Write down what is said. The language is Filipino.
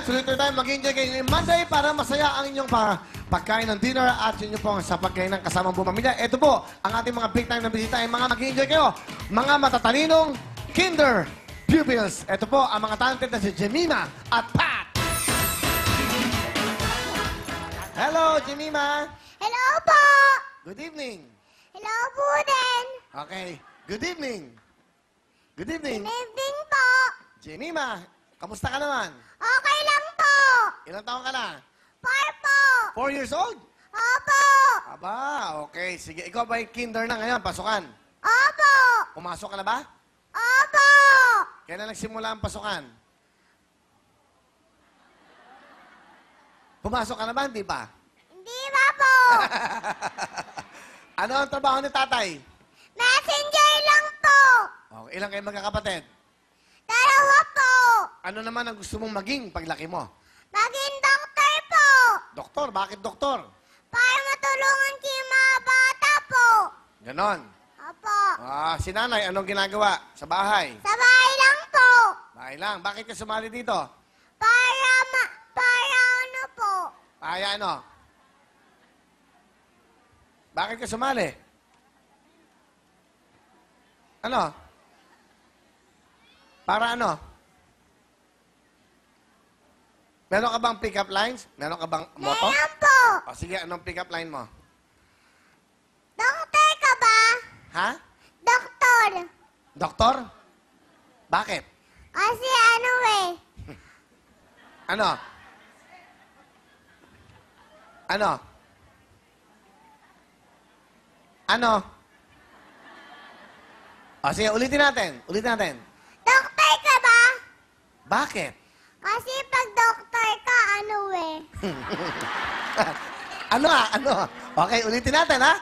tuloy tayo mag-enjoy kayo ngayong Monday para masaya ang inyong pagkain ng dinner at yun yung po sa pagkain ng kasamang buong pamilya. Ito po, ang ating mga big time na bisita ay mga mag-enjoy kayo. Mga matatalinong kinder pupils. Ito po, ang mga talented na si Jemima at Pat. Hello, Jemima. Hello po! Good evening. Hello po din! Okay, good evening. Good evening. Good evening po! Jemima, kamusta ka naman? Okay lang po! Ilang taon ka na? 4 po! 4 years old? Opo! Aba, okay. Sige, ikaw ba yung kinder na ngayon? Pasukan. Opo! Pumasok ka na ba? Opo! Kailan nagsimula ang pasukan? Pumasok ka na ba? Hindi pa. Hindi ba po? Ano ang trabaho ni tatay? Messenger lang po! Okay, ilang kayo magkakapatid? 2 po! Ano naman ang gusto mong maging paglaki mo? Maging doktor po! Doktor, bakit doktor? Para matulungan ko yung mga bata po! Ganon. Opo! Si nanay, anong ginagawa sa bahay? Sa bahay lang po! Bahay lang. Bakit ka sumali dito? Para ano po? Kaya ano? Bakit ka sumali? Ano? Para ano? Meron ka bang pick-up lines? Meron ka bang motto? Meron po! O sige, anong pick-up line mo? Doktor ka ba? Ha? Doktor! Doktor? Bakit? Kasi ano eh? Ano? Ano? Ano? O sige, ulitin natin. Ulitin natin. Doktor ka ba? Bakit? Kasi pag doktor ka, ano eh? Ano? Okay, ulitin natin, ha?